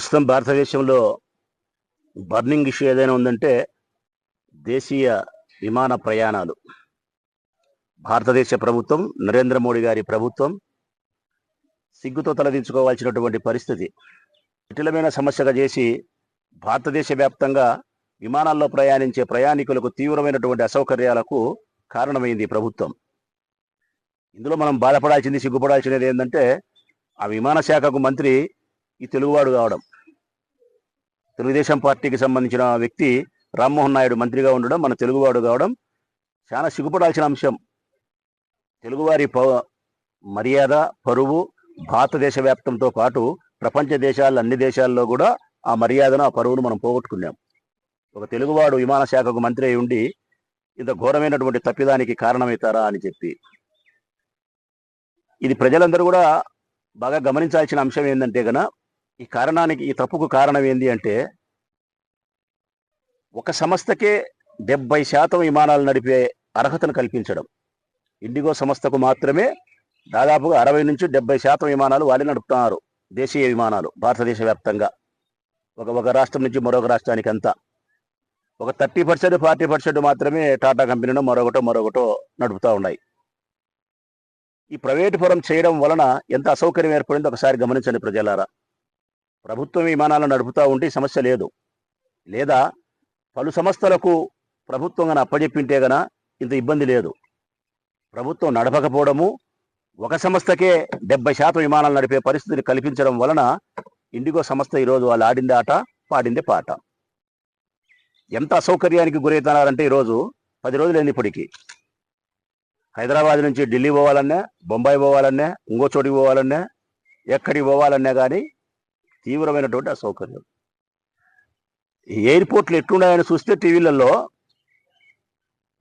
ప్రస్తుతం భారతదేశంలో burning issue ఏదైనా ఉందంటే దేశీయ విమాన ప్రయాణాలు. భారతదేశ ప్రభుత్వం, నరేంద్ర మోడీ గారి ప్రభుత్వం సిగ్గుతో తలదించుకోవాల్సినటువంటి పరిస్థితి. జటిలమైన సమస్యగా చేసి భారతదేశ వ్యాప్తంగా విమానాల్లో ప్రయాణించే ప్రయాణికులకు తీవ్రమైనటువంటి అసౌకర్యాలకు కారణమైంది ప్రభుత్వం. ఇందులో మనం బాధపడాల్సింది, సిగ్గుపడాల్సినది ఏంటంటే ఆ విమాన శాఖకు మంత్రి ఈ తెలుగువాడు కావడం. తెలుగుదేశం పార్టీకి సంబంధించిన వ్యక్తి రామ్మోహన్ నాయుడు మంత్రిగా ఉండడం, మన తెలుగువాడు కావడం చాలా సిగ్గుపడాల్సిన అంశం. తెలుగువారి మర్యాద, పరువు భారతదేశ వ్యాప్తంతో పాటు ప్రపంచ దేశాలు, అన్ని దేశాల్లో కూడా ఆ మర్యాదను, ఆ పరువును మనం పోగొట్టుకున్నాం. ఒక తెలుగువాడు విమాన శాఖకు మంత్రి అయి ఉండి ఇంత ఘోరమైనటువంటి తప్పిదానికి కారణమవుతారా అని చెప్పి, ఇది ప్రజలందరూ కూడా బాగా గమనించాల్సిన అంశం ఏంటంటే గన ఈ తప్పుకు కారణం ఏంది అంటే, ఒక సంస్థకే 70% విమానాలు నడిపే అర్హతను కల్పించడం. ఇండిగో సంస్థకు మాత్రమే దాదాపుగా 60 నుంచి 70% విమానాలు వాళ్ళే నడుపుతున్నారు, దేశీయ విమానాలు భారతదేశ వ్యాప్తంగా. ఒక రాష్ట్రం నుంచి మరొక రాష్ట్రానికి అంతా. ఒక 30%, 40% మాత్రమే టాటా కంపెనీలో మరొకటో నడుపుతూ ఉన్నాయి. ఈ ప్రైవేటు పరం చేయడం వలన ఎంత అసౌకర్యం ఏర్పడిందో ఒకసారి గమనించండి ప్రజలారా. ప్రభుత్వం విమానాలను నడుపుతూ ఉంటే సమస్య లేదు, లేదా పలు సంస్థలకు ప్రభుత్వం గన అప్పజెప్పింటే గన ఇంత ఇబ్బంది లేదు. ప్రభుత్వం నడపకపోవడము, ఒక సంస్థకే 70% విమానాలు నడిపే పరిస్థితిని కల్పించడం వలన ఇండిగో సంస్థ ఈరోజు వాళ్ళు ఆడిందే ఆట, పాడిందే పాట. ఎంత అసౌకర్యానికి గురవుతున్నారంటే ఈరోజు 10 రోజులైంది ఇప్పటికి. హైదరాబాద్ నుంచి ఢిల్లీ పోవాలన్నా, బొంబాయి పోవాలన్నా, ఇంకో చోటికి పోవాలన్నా, ఎక్కడికి పోవాలన్నా కానీ తీవ్రమైనటువంటి అసౌకర్యం. ఈ ఎయిర్పోర్ట్లు ఎట్లున్నాయని చూస్తే టీవీలలో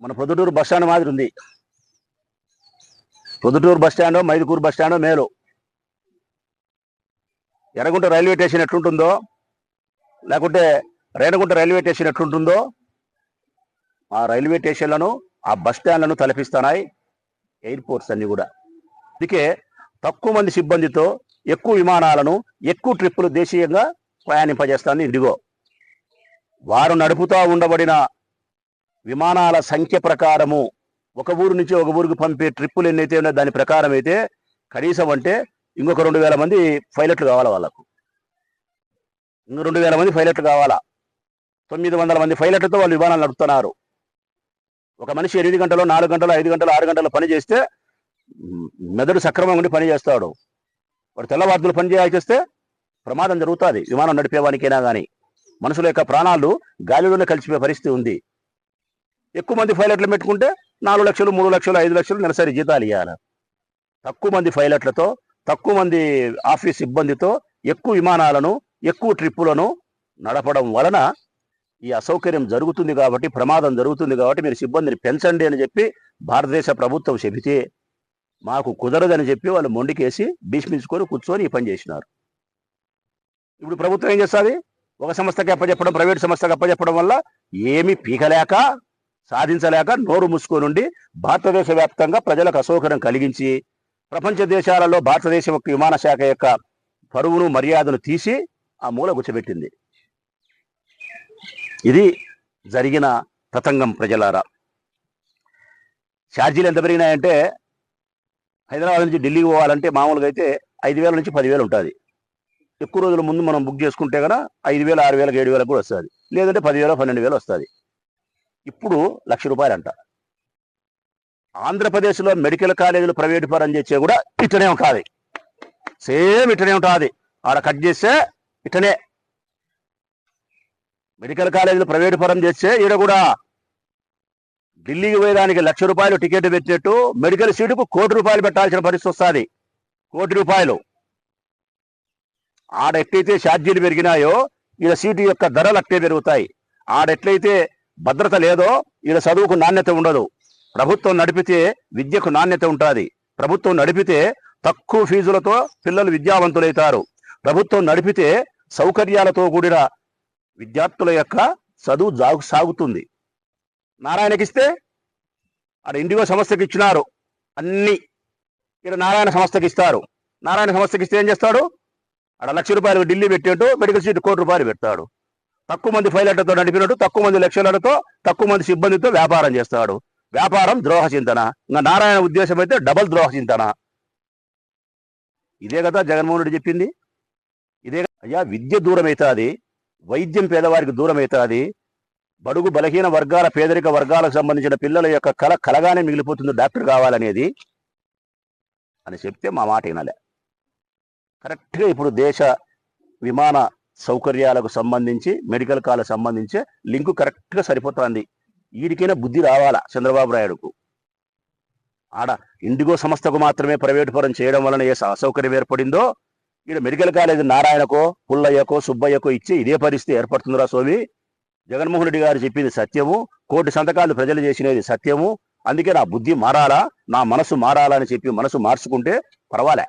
మన పొద్దుటూరు బస్టాండ్ మాదిరి ఉంది. పొద్దుటూరు బస్టాండో, మైదుకూరు బస్టాండో మేలు. ఎర్రగుంట రైల్వే స్టేషన్ ఎట్లుంటుందో, లేకుంటే రేణగుంట రైల్వే స్టేషన్ ఎట్లుంటుందో ఆ రైల్వే స్టేషన్లను, ఆ బస్ స్టాండ్లను తలపిస్తున్నాయి ఎయిర్పోర్ట్స్ అన్ని కూడా. అందుకే తక్కువ మంది సిబ్బందితో ఎక్కువ విమానాలను, ఎక్కువ ట్రిప్పులు దేశీయంగా ప్రయాణింపజేస్తుంది ఇండిగో. వారు నడుపుతూ ఉండబడిన విమానాల సంఖ్య ప్రకారము ఒక ఊరు నుంచి ఒక ఊరికి పంపే ట్రిప్పులు ఎన్నైతే ఉన్నాయో దాని ప్రకారం అయితే కనీసం అంటే ఇంకొక 2000 మంది పైలట్లు కావాలా వాళ్ళకు. ఇంకో 2000 మంది పైలట్లు కావాలా. 900 మంది పైలట్లతో వాళ్ళు విమానాలు నడుపుతున్నారు. ఒక మనిషి 8 గంటలు, 4 గంటలు, 5 గంటలు, 6 గంటలు పని చేస్తే మెదడు సక్రమంగా ఉండి పని చేస్తాడు. వాడు తెల్లవారులు పని చేయాల్సి వస్తే ప్రమాదం జరుగుతుంది. విమానం నడిపేవానికైనా కానీ మనుషుల యొక్క ప్రాణాలు గాలిలోనే కలిసిపోయే పరిస్థితి ఉంది. ఎక్కువ మంది పైలట్లు పెట్టుకుంటే 4 లక్షలు, 3 లక్షలు, 5 లక్షలు నెలసరి జీతాలు ఇవ్వాలి. తక్కువ మంది పైలట్లతో, తక్కువ మంది ఆఫీస్ సిబ్బందితో ఎక్కువ విమానాలను, ఎక్కువ ట్రిప్పులను నడపడం వలన ఈ అసౌకర్యం జరుగుతుంది. కాబట్టి, ప్రమాదం జరుగుతుంది. కాబట్టి మీరు సిబ్బందిని పెంచండి అని చెప్పి భారతదేశ ప్రభుత్వం చెబితే మాకు కుదరదని చెప్పి వాళ్ళు మొండికేసి భీష్మించుకొని కూర్చొని ఈ పని చేసినారు. ఇప్పుడు ప్రభుత్వం ఏం చేస్తుంది? ఒక సంస్థకి అప్పచెప్పడం, ప్రైవేట్ సంస్థకి అప్పచెప్పడం వల్ల ఏమీ పీకలేక, సాధించలేక నోరు మూసుకొని ఉండి భారతదేశ వ్యాప్తంగా ప్రజలకు అసౌకర్యం కలిగించి ప్రపంచ దేశాలలో భారతదేశం యొక్క విమాన శాఖ యొక్క పరువును, మర్యాదను తీసి ఆ మూల గుచ్చబెట్టింది. ఇది జరిగిన తతంగం ప్రజలారా. ఛార్జీలు ఎంత పెరిగినాయంటే హైదరాబాద్ నుంచి ఢిల్లీకి పోవాలంటే మామూలుగా అయితే 5,000 నుంచి 10,000 ఉంటుంది. ఎక్కువ రోజుల ముందు మనం బుక్ చేసుకుంటే కనుక 5,000, 6,000, 7,000 కూడా వస్తుంది. లేదంటే 10,000, 12,000 వస్తుంది. ఇప్పుడు ₹1,00,000 అంట. ఆంధ్రప్రదేశ్లో మెడికల్ కాలేజీలు ప్రైవేటు పరం చేసే కూడా ఇట్టనే ఉంటుంది. సేమ్ ఇట్టనే ఉంటుంది. ఆడ కట్ చేస్తే ఇట్టనే. మెడికల్ కాలేజీలు ప్రైవేటు పరం చేస్తే ఈడ కూడా ఢిల్లీకి పోయేదానికి ₹1,00,000 టికెట్ పెట్టినట్టు మెడికల్ సీటుకు ₹1,00,00,000 పెట్టాల్సిన పరిస్థితి వస్తుంది. ₹1,00,00,000. ఆడ ఎట్లయితే ఛార్జీలు పెరిగినాయో ఈడ సీటు యొక్క ధరలు అట్లే పెరుగుతాయి. ఆడెట్లయితే భద్రత లేదో ఈడ చదువుకు నాణ్యత ఉండదు. ప్రభుత్వం నడిపితే విద్యకు నాణ్యత ఉంటుంది. ప్రభుత్వం నడిపితే తక్కువ ఫీజులతో పిల్లలు విద్యావంతులవుతారు. ప్రభుత్వం నడిపితే సౌకర్యాలతో కూడిన విద్యార్థుల యొక్క చదువు సాగుతుంది. నారాయణకిస్తే ఆడ ఇండిగో సంస్థకి ఇచ్చినారు అన్ని, ఇక్కడ నారాయణ సంస్థకి ఇస్తారు. నారాయణ సంస్థకి ఇస్తే ఏం చేస్తాడు? ఆడ ₹1,00,000 ఢిల్లీ పెట్టినట్టు మెడికల్ సీట్ ₹1,00,00,000 పెడతాడు. తక్కువ మంది పైలట్లతో నడిపినట్టు తక్కువ మంది లక్షలతో తక్కువ మంది సిబ్బందితో వ్యాపారం చేస్తాడు. వ్యాపారం ద్రోహ చింతన. ఇంకా నారాయణ ఉద్దేశం అయితే డబల్ ద్రోహ చింతన. ఇదే కదా జగన్మోహన్ రెడ్డి చెప్పింది. ఇదే అయ్యా, విద్య దూరం అవుతుంది, వైద్యం పేదవారికి దూరం అవుతుంది, బడుగు బలహీన వర్గాల పేదరిక వర్గాలకు సంబంధించిన పిల్లల యొక్క కళ కలగానే మిగిలిపోతుంది డాక్టర్ కావాలనేది అని చెప్తే మా మాట వినాలే. కరెక్ట్గా ఇప్పుడు దేశ విమాన సౌకర్యాలకు సంబంధించి మెడికల్ కాలేజ్ సంబంధించి లింకు కరెక్ట్గా సరిపోతుంది. వీడికైనా బుద్ధి రావాలా చంద్రబాబు నాయుడుకు. ఆడ ఇండిగో సంస్థకు మాత్రమే ప్రైవేటు పరం చేయడం వలన ఏ అసౌకర్యం ఏర్పడిందో ఈడ మెడికల్ కాలేజ్ నారాయణకో పుల్లయ్యకో సుబ్బయ్యకో ఇచ్చి ఇదే పరిస్థితి ఏర్పడుతుందిరా స్వామి. జగన్మోహన్ రెడ్డి గారు చెప్పింది సత్యము, 1,00,00,000 సంతకాలు ప్రజలు చేసినది సత్యము. అందుకే నా బుద్ధి మారాలా, నా మనసు మారాలా అని చెప్పి మనసు మార్చుకుంటే పర్వాలే.